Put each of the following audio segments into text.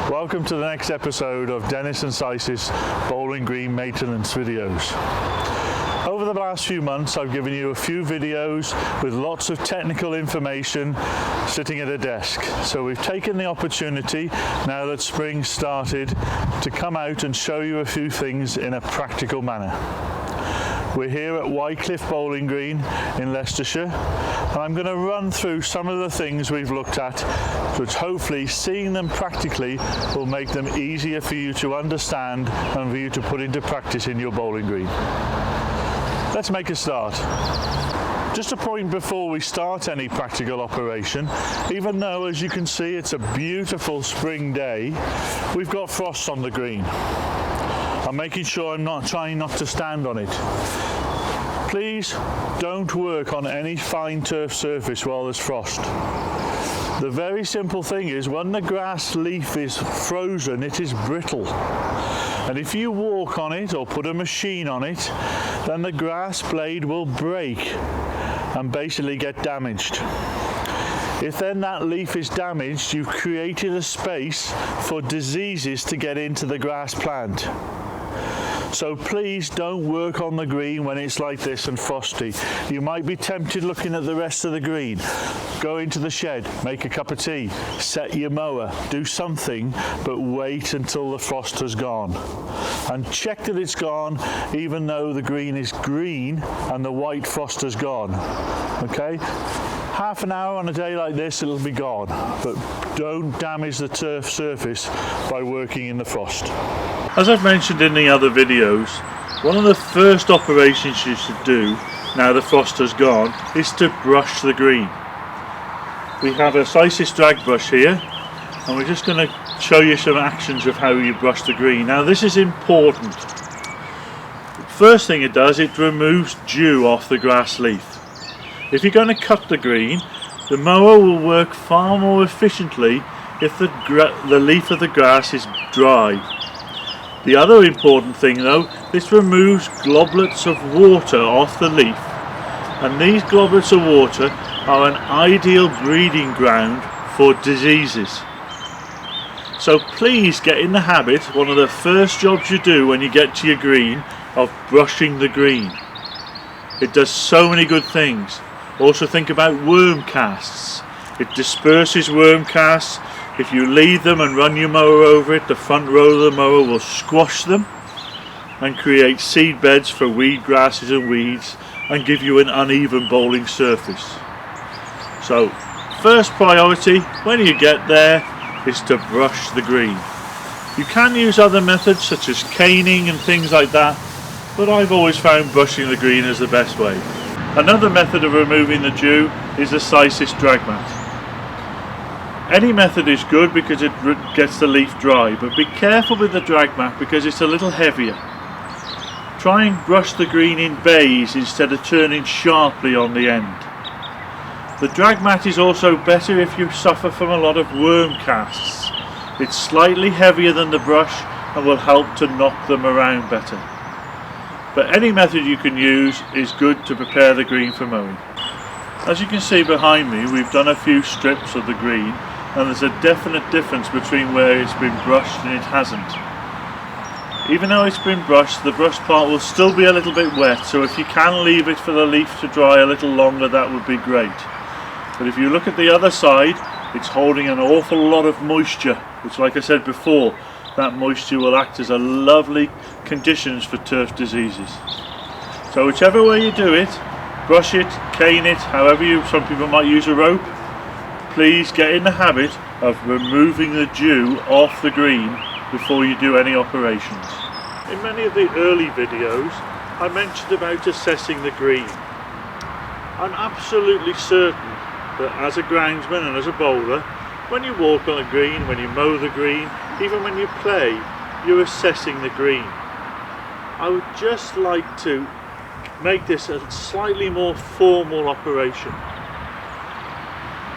Welcome to the next episode of Dennis and Sice's bowling green maintenance videos. Over the last few months I've given you a few videos with lots of technical information sitting at a desk. So we've taken the opportunity, now that spring started, to come out and show you a few things in a practical manner. We're here at Wycliffe Bowling Green in Leicestershire, and I'm going to run through some of the things we've looked at, which hopefully seeing them practically will make them easier for you to understand and for you to put into practice in your bowling green. Let's make a start. Just a point before we start any practical operation, even though as you can see it's a beautiful spring day, we've got frost on the green. I'm making sure I'm trying not to stand on it. Please don't work on any fine turf surface while there's frost. The very simple thing is when the grass leaf is frozen, it is brittle. And if you walk on it or put a machine on it, then the grass blade will break and basically get damaged. If then that leaf is damaged, you've created a space for diseases to get into the grass plant. So please don't work on the green when it's like this and frosty. You might be tempted looking at the rest of the green. Go into the shed, make a cup of tea, set your mower, do something, but wait until the frost has gone. And check that it's gone even though the green is green and the white frost has gone. Okay? Half an hour on a day like this, it'll be gone. But don't damage the turf surface by working in the frost. As I've mentioned in the other videos, one of the first operations you should do, now the frost has gone, is to brush the green. We have a Sice's drag brush here, and we're just going to show you some actions of how you brush the green. Now this is important. First thing it does, it removes dew off the grass leaf. If you're going to cut the green, the mower will work far more efficiently if the leaf of the grass is dry. The other important thing though, this removes globules of water off the leaf, and these globules of water are an ideal breeding ground for diseases. So please get in the habit, one of the first jobs you do when you get to your green, of brushing the green. It does so many good things. Also think about worm casts. It disperses worm casts. If you leave them and run your mower over it, the front row of the mower will squash them and create seed beds for weed grasses and weeds and give you an uneven bowling surface. So first priority when you get there is to brush the green. You can use other methods such as caning and things like that, but I've always found brushing the green is the best way. Another method of removing the dew is the Sice's drag mat. Any method is good because it gets the leaf dry, but be careful with the drag mat because it's a little heavier. Try and brush the green in bays instead of turning sharply on the end. The drag mat is also better if you suffer from a lot of worm casts. It's slightly heavier than the brush and will help to knock them around better. But any method you can use is good to prepare the green for mowing. As you can see behind me, we've done a few strips of the green, and there's a definite difference between where it's been brushed and it hasn't. Even though it's been brushed, the brushed part will still be a little bit wet, so if you can leave it for the leaf to dry a little longer, that would be great. But if you look at the other side, it's holding an awful lot of moisture, which, like I said before, that moisture will act as a lovely conditions for turf diseases. So whichever way you do it, brush it, cane it, some people might use a rope, please get in the habit of removing the dew off the green before you do any operations. In many of the early videos I mentioned about assessing the green. I'm absolutely certain that as a groundsman and as a bowler, when you walk on the green, when you mow the green, even when you play, you're assessing the green. I would just like to make this a slightly more formal operation.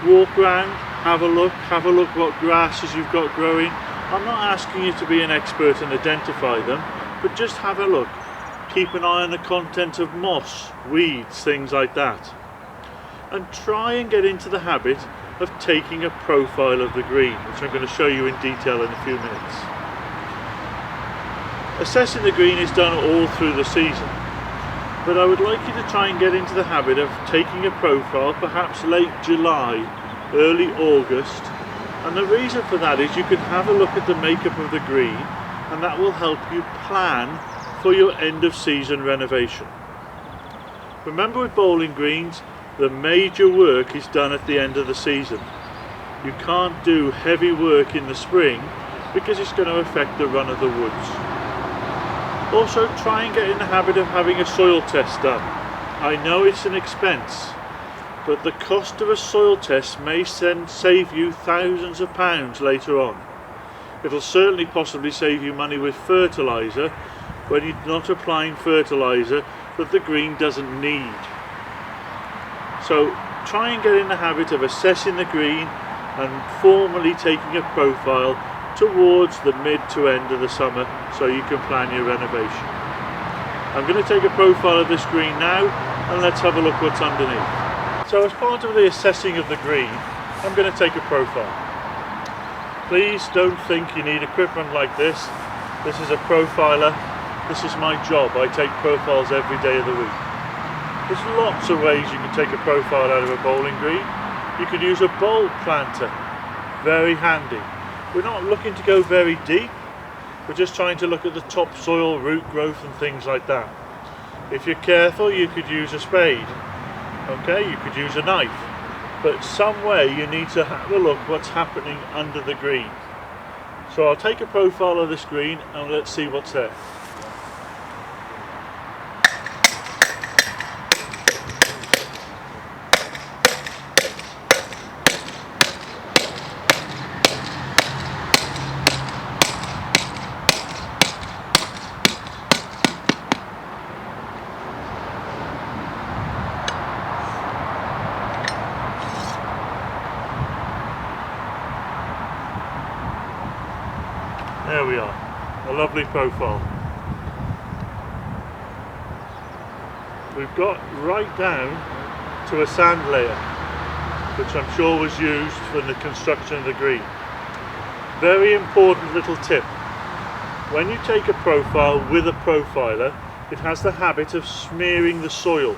Walk round, have a look what grasses you've got growing. I'm not asking you to be an expert and identify them, but just have a look. Keep an eye on the content of moss, weeds, things like that. And try and get into the habit of taking a profile of the green, which I'm going to show you in detail in a few minutes. Assessing the green is done all through the season, but I would like you to try and get into the habit of taking a profile perhaps late July, early August, and the reason for that is you can have a look at the makeup of the green, and that will help you plan for your end of season renovation. Remember, with bowling greens, the major work is done at the end of the season. You can't do heavy work in the spring because it's going to affect the run of the woods. Also, try and get in the habit of having a soil test done. I know it's an expense, but the cost of a soil test may save you thousands of pounds later on. It'll certainly possibly save you money with fertiliser when you're not applying fertiliser that the green doesn't need. So try and get in the habit of assessing the green and formally taking a profile towards the mid to end of the summer so you can plan your renovation. I'm going to take a profile of this green now, and let's have a look what's underneath. So as part of the assessing of the green, I'm going to take a profile. Please don't think you need equipment like this. This is a profiler. This is my job. I take profiles every day of the week. There's lots of ways you can take a profile out of a bowling green. You could use a bowl planter, very handy. We're not looking to go very deep, we're just trying to look at the topsoil, root growth and things like that. If you're careful, you could use a spade, okay, you could use a knife, but some way you need to have a look what's happening under the green. So I'll take a profile of this green and let's see what's there. There we are, a lovely profile. We've got right down to a sand layer, which I'm sure was used for the construction of the green. Very important little tip. When you take a profile with a profiler, it has the habit of smearing the soil.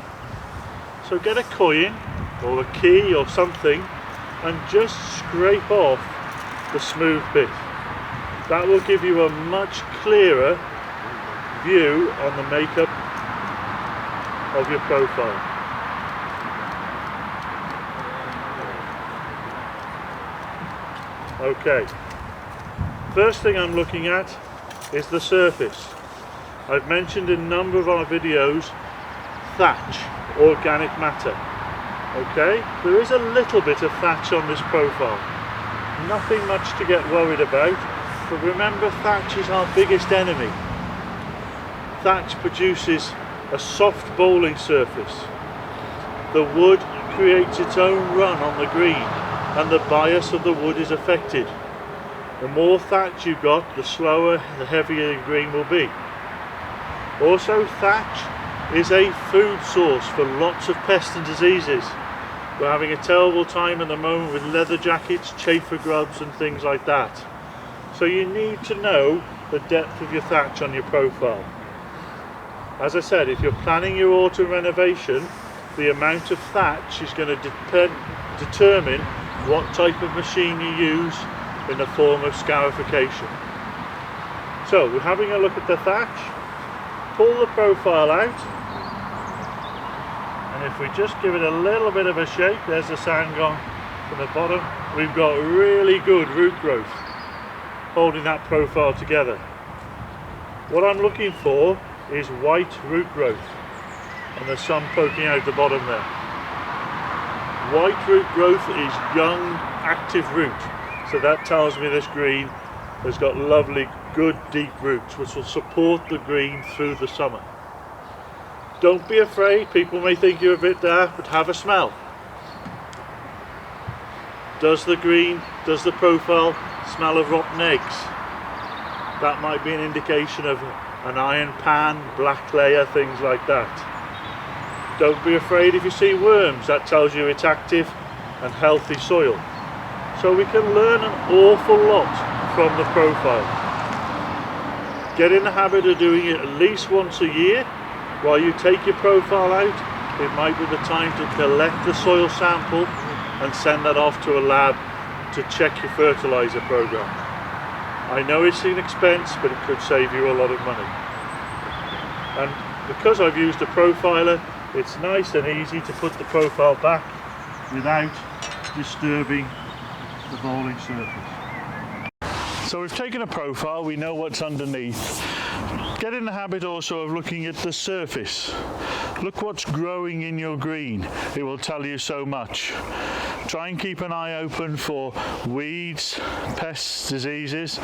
So get a coin or a key or something and just scrape off the smooth bit. That will give you a much clearer view on the makeup of your profile. Okay, first thing I'm looking at is the surface. I've mentioned in a number of our videos thatch, organic matter. Okay, there is a little bit of thatch on this profile. Nothing much to get worried about. But remember, thatch is our biggest enemy. Thatch produces a soft bowling surface. The wood creates its own run on the green and the bias of the wood is affected. The more thatch you've got, the slower, the heavier your green will be. Also, thatch is a food source for lots of pests and diseases. We're having a terrible time at the moment with leather jackets, chafer grubs and things like that. So you need to know the depth of your thatch on your profile. As I said, if you're planning your autumn renovation, the amount of thatch is going to determine what type of machine you use in the form of scarification. So we're having a look at the thatch. Pull the profile out, and if we just give it a little bit of a shake, there's the sand gone from the bottom. We've got really good root growth holding that profile together. What I'm looking for is white root growth, and there's some poking out the bottom there. White root growth is young, active root, so that tells me this green has got lovely, good, deep roots which will support the green through the summer. Don't be afraid, people may think you're a bit daft, but have a smell. Does the profile smell of rotten eggs? That might be an indication of an iron pan, black layer, things like that. Don't be afraid if you see worms, that tells you it's active and healthy soil. So we can learn an awful lot from the profile. Get in the habit of doing it at least once a year. While you take your profile out, it might be the time to collect the soil sample and send that off to a lab to check your fertilizer program. I know it's an expense, but it could save you a lot of money. And because I've used a profiler, it's nice and easy to put the profile back without disturbing the bowling surface. So we've taken a profile, we know what's underneath. Get in the habit also of looking at the surface. Look what's growing in your green. It will tell you so much. Try and keep an eye open for weeds, pests, diseases,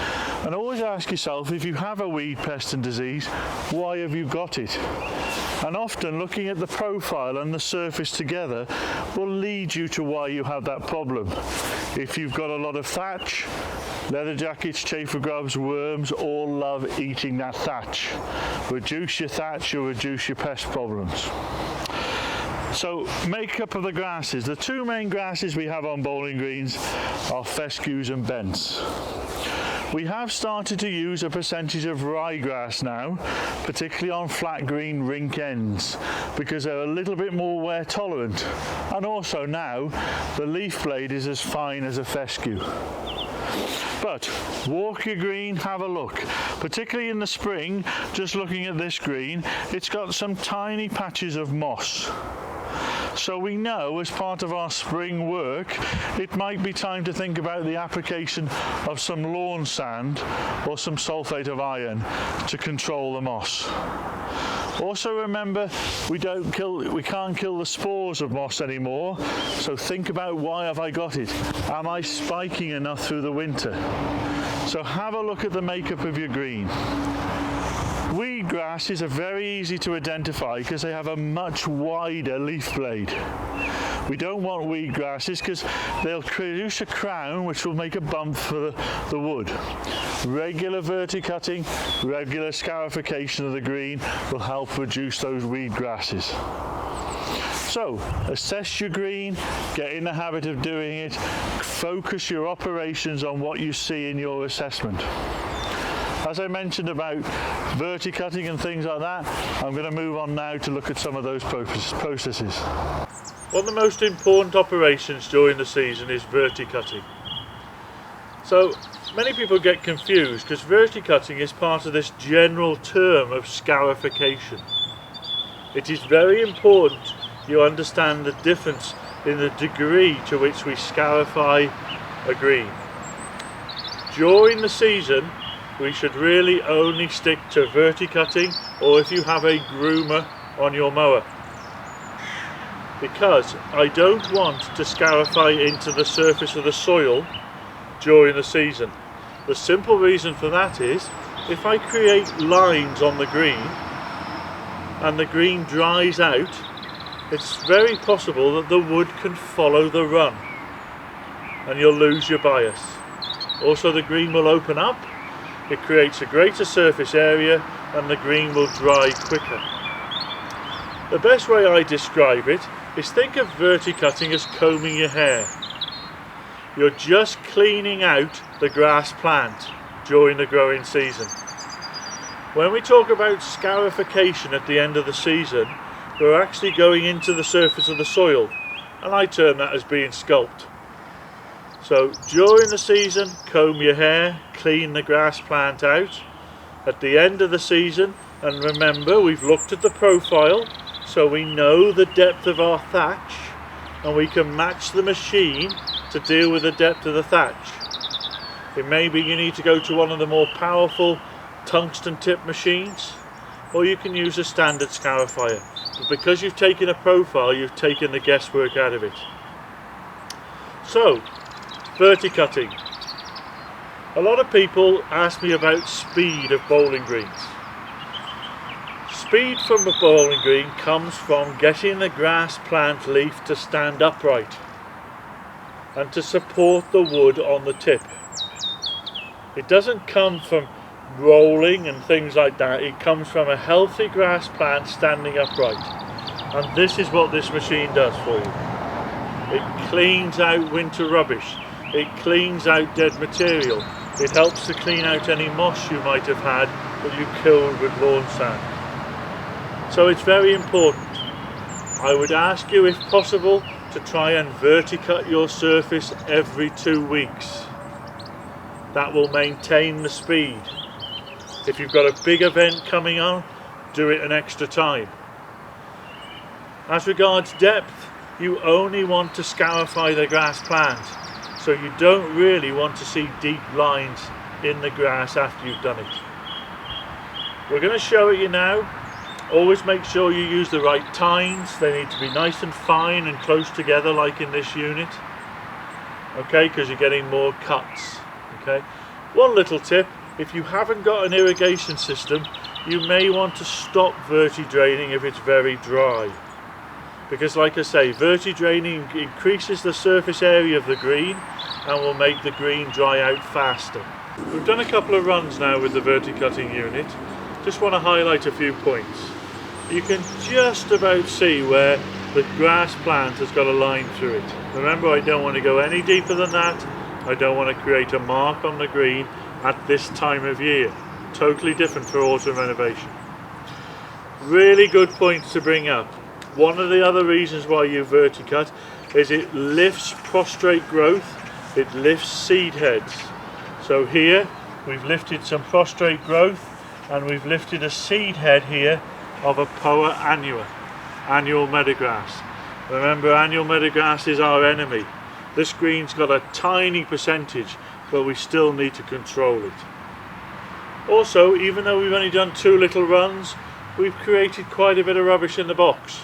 and always ask yourself, if you have a weed, pest and disease, why have you got it? And often looking at the profile and the surface together will lead you to why you have that problem. If you've got a lot of thatch, leather jackets, chafer grubs, worms all love eating that thatch. Reduce your thatch, you'll reduce your pest problems. So, makeup of the grasses. The two main grasses we have on bowling greens are fescues and bents. We have started to use a percentage of ryegrass now, particularly on flat green rink ends, because they're a little bit more wear tolerant. And also now, the leaf blade is as fine as a fescue. But walk your green, have a look. Particularly in the spring, just looking at this green, it's got some tiny patches of moss. So we know as part of our spring work, it might be time to think about the application of some lawn sand or some sulfate of iron to control the moss. Also remember, we can't kill the spores of moss anymore, so think about, why have I got it? Am I spiking enough through the winter? So have a look at the makeup of your green. Weed grasses are very easy to identify because they have a much wider leaf blade. We don't want weed grasses because they'll produce a crown which will make a bump for the wood. Regular verticutting, regular scarification of the green will help reduce those weed grasses. So, assess your green, get in the habit of doing it, focus your operations on what you see in your assessment. As I mentioned about verticutting and things like that, I'm going to move on now to look at some of those processes. One of the most important operations during the season is verticutting. So many people get confused because verticutting is part of this general term of scarification. It is very important you understand the difference in the degree to which we scarify a green. During the season, we should really only stick to verticutting, or if you have a groomer on your mower, because I don't want to scarify into the surface of the soil during the season. The simple reason for that is, if I create lines on the green and the green dries out, it's very possible that the wood can follow the run and you'll lose your bias. Also, the green will open up, it creates a greater surface area and the green will dry quicker. The best way I describe it is, think of verticutting as combing your hair. You're just cleaning out the grass plant during the growing season. When we talk about scarification at the end of the season, we're actually going into the surface of the soil, and I term that as being sculpt. So during the season, comb your hair, clean the grass plant out. At the end of the season, and remember, we've looked at the profile, so we know the depth of our thatch, and we can match the machine to deal with the depth of the thatch. It may be you need to go to one of the more powerful tungsten tip machines, or you can use a standard scarifier. But because you've taken a profile, you've taken the guesswork out of it. So, verticutting. A lot of people ask me about speed of bowling greens. Speed from a bowling green comes from getting the grass plant leaf to stand upright and to support the wood on the tip. It doesn't come from rolling and things like that, it comes from a healthy grass plant standing upright. And this is what this machine does for you. It cleans out winter rubbish. it cleans out dead material. It helps to clean out any moss you might have had that you killed with lawn sand. So it's very important. I would ask you, if possible, to try and verticut your surface every 2 weeks. That will maintain the speed. If you've got a big event coming on, do it an extra time. As regards depth, you only want to scarify the grass plant, so you don't really want to see deep lines in the grass after you've done it. We're going to show it you now. Always make sure you use the right tines. They need to be nice and fine and close together, like in this unit, okay, because you're getting more cuts. Okay. One little tip: if you haven't got an irrigation system, you may want to stop verti-draining if it's very dry, because, like I say, verti-draining increases the surface area of the green and will make the green dry out faster. We've done a couple of runs now with the verticutting unit. Just want to highlight a few points. You can just about see where the grass plant has got a line through it. Remember, I don't want to go any deeper than that. I don't want to create a mark on the green at this time of year. Totally different for autumn renovation. Really good points to bring up. One of the other reasons why you verticut is it lifts prostrate growth, it lifts seed heads. So here we've lifted some prostrate growth and we've lifted a seed head here of a Poa annua, annual meadowgrass. Remember, annual meadowgrass is our enemy. This green's got a tiny percentage, but we still need to control it. Also, even though we've only done 2 little runs, we've created quite a bit of rubbish in the box.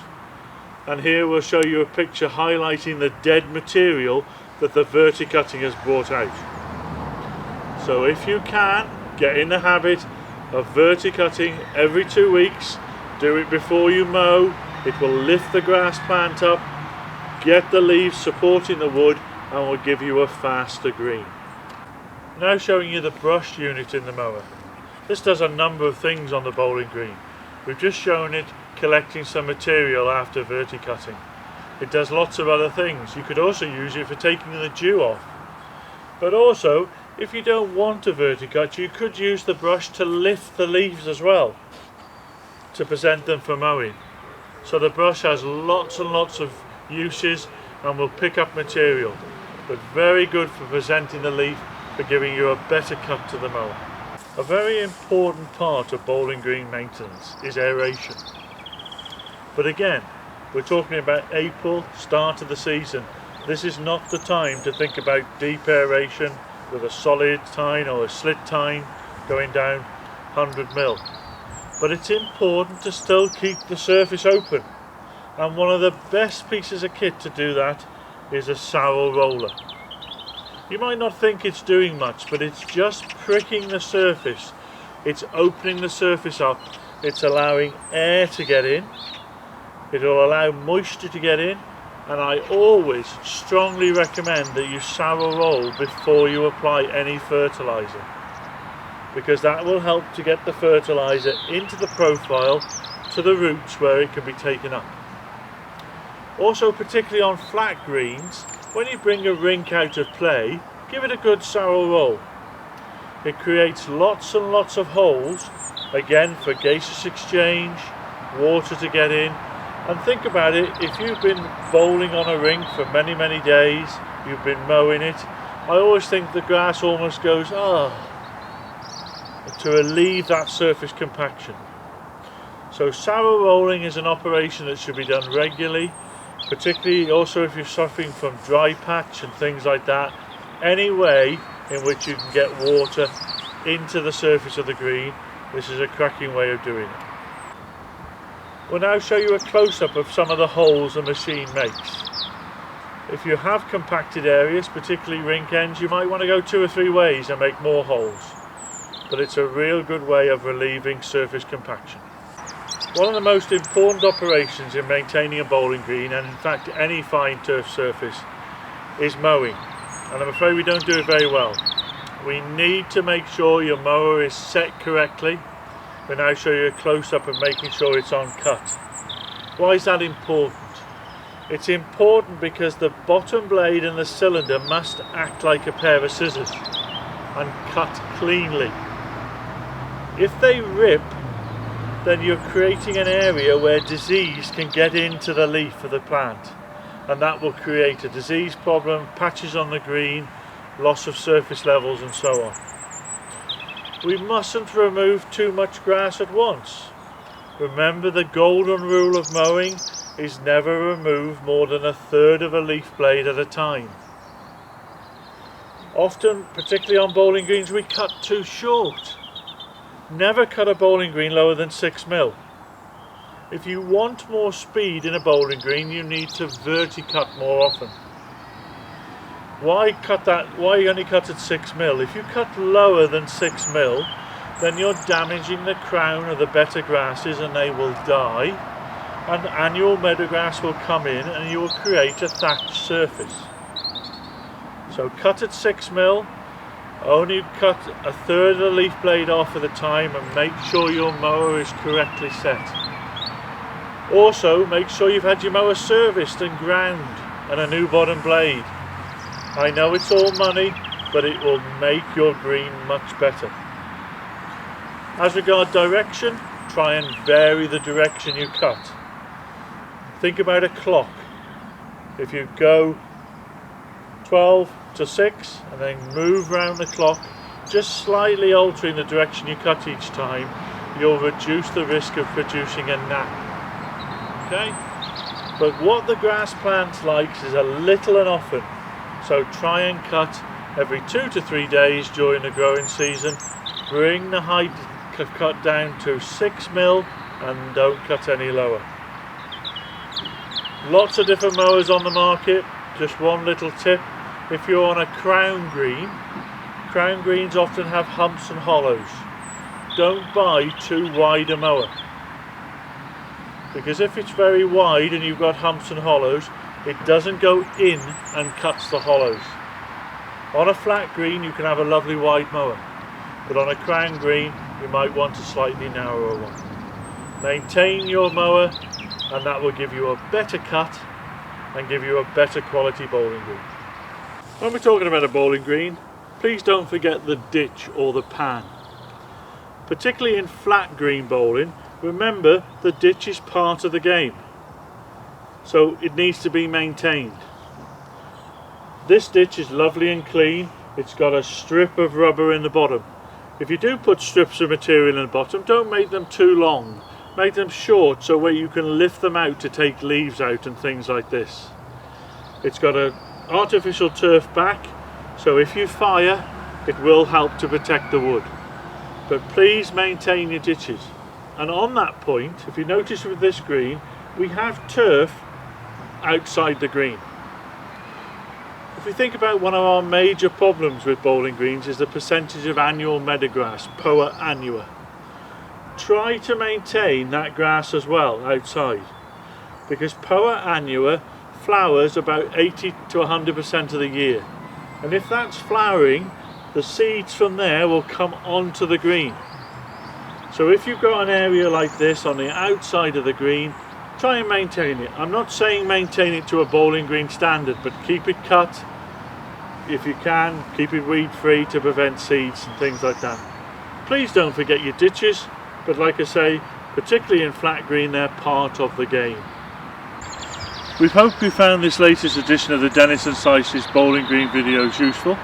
And here we'll show you a picture highlighting the dead material that the verticutting has brought out. So if you can, get in the habit of verticutting every 2 weeks. Do it before you mow. It will lift the grass plant up, get the leaves supporting the wood, and will give you a faster green. Now showing you the brush unit in the mower. This does a number of things on the bowling green. We've just shown it collecting some material after verticutting. It does lots of other things. You could also use it for taking the dew off. But also, if you don't want to verticut, you could use the brush to lift the leaves as well, to present them for mowing. So the brush has lots and lots of uses and will pick up material, but very good for presenting the leaf, for giving you a better cut to the mower. A very important part of bowling green maintenance is aeration. But again, we're talking about April, start of the season. This is not the time to think about deep aeration with a solid tine or a slit tine going down 100 mil. But it's important to still keep the surface open, and one of the best pieces of kit to do that is a sorrel roller. You might not think it's doing much, but it's just pricking the surface. It's opening the surface up. It's allowing air to get in. It will allow moisture to get in, and I always strongly recommend that you sorrel roll before you apply any fertilizer, because that will help to get the fertilizer into the profile to the roots where it can be taken up. Also, particularly on flat greens, when you bring a rink out of play, give it a good sorrel roll. It creates lots and lots of holes, again for gaseous exchange, water to get in. And think about it, if you've been bowling on a rink for many, many days, you've been mowing it, I always think the grass almost goes, to relieve that surface compaction. So sorrel rolling is an operation that should be done regularly, particularly also if you're suffering from dry patch and things like that. Any way in which you can get water into the surface of the green, this is a cracking way of doing it. We'll now show you a close-up of some of the holes the machine makes. If you have compacted areas, particularly rink ends, you might want to go 2 or 3 ways and make more holes. But it's a real good way of relieving surface compaction. One of the most important operations in maintaining a bowling green, and in fact any fine turf surface, is mowing. And I'm afraid we don't do it very well. We need to make sure your mower is set correctly. We'll now show you a close-up of making sure it's on cut. Why is that important? It's important because the bottom blade and the cylinder must act like a pair of scissors and cut cleanly. If they rip, then you're creating an area where disease can get into the leaf of the plant, and that will create a disease problem, patches on the green, loss of surface levels and so on. We mustn't remove too much grass at once. Remember, the golden rule of mowing is never remove more than 1/3 of a leaf blade at a time. Often, particularly on bowling greens, we cut too short. Never cut a bowling green lower than 6 mil. If you want more speed in a bowling green, you need to verticut more often. Why only cut at 6 mil? If you cut lower than 6 mil, then you're damaging the crown of the better grasses and they will die, and annual meadowgrass will come in and you will create a thatched surface. So cut at 6 mil, only cut 1/3 of the leaf blade off at a time, and make sure your mower is correctly set. Also, make sure you've had your mower serviced and ground and a new bottom blade. I know it's all money, but it will make your green much better. As regard direction, try and vary the direction you cut. Think about a clock. If you go 12 to 6 and then move round the clock, just slightly altering the direction you cut each time, you'll reduce the risk of producing a nap. Okay? But what the grass plant likes is a little and often. So try and cut every 2 to 3 days during the growing season. Bring the height of cut down to 6 mil and don't cut any lower. Lots of different mowers on the market. Just one little tip: if you're on a crown greens often have humps and hollows. Don't buy too wide a mower, because if it's very wide and you've got humps and hollows, it doesn't go in and cuts the hollows. On a flat green you can have a lovely wide mower, but on a crown green you might want a slightly narrower one. Maintain your mower and that will give you a better cut and give you a better quality bowling green. When we're talking about a bowling green, please don't forget the ditch or the pan. Particularly in flat green bowling, remember the ditch is part of the game, so it needs to be maintained. This ditch is lovely and clean. It's got a strip of rubber in the bottom. If you do put strips of material in the bottom, don't make them too long. Make them short so where you can lift them out to take leaves out and things like this. It's got an artificial turf back, so if you fire, it will help to protect the wood. But please maintain your ditches. And on that point, if you notice with this green, we have turf outside the green. If we think about one of our major problems with bowling greens is the percentage of annual meadowgrass, Poa annua. Try to maintain that grass as well outside, because Poa annua flowers about 80 to 100% of the year, and if that's flowering, the seeds from there will come onto the green. So if you've got an area like this on the outside of the green, try and maintain it. I'm not saying maintain it to a bowling green standard, but keep it cut. If you can, keep it weed free to prevent seeds and things like that. Please don't forget your ditches, but like I say, particularly in flat green, they're part of the game. We hope you found this latest edition of the Dennis and Syces bowling green videos useful.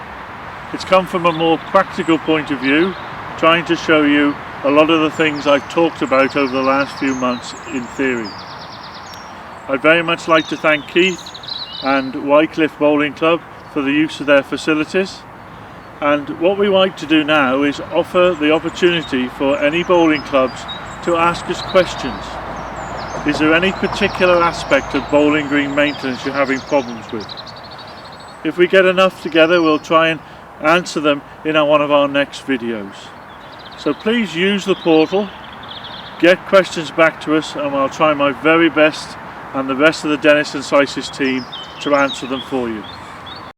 It's come from a more practical point of view, trying to show you a lot of the things I've talked about over the last few months in theory. I'd very much like to thank Keith and Wycliffe Bowling Club for the use of their facilities, and what we like to do now is offer the opportunity for any bowling clubs to ask us questions. Is there any particular aspect of bowling green maintenance you're having problems with? If we get enough together, we'll try and answer them in one of our next videos. So please use the portal, get questions back to us, and I'll try my very best and the rest of the Dennis and Syces team to answer them for you.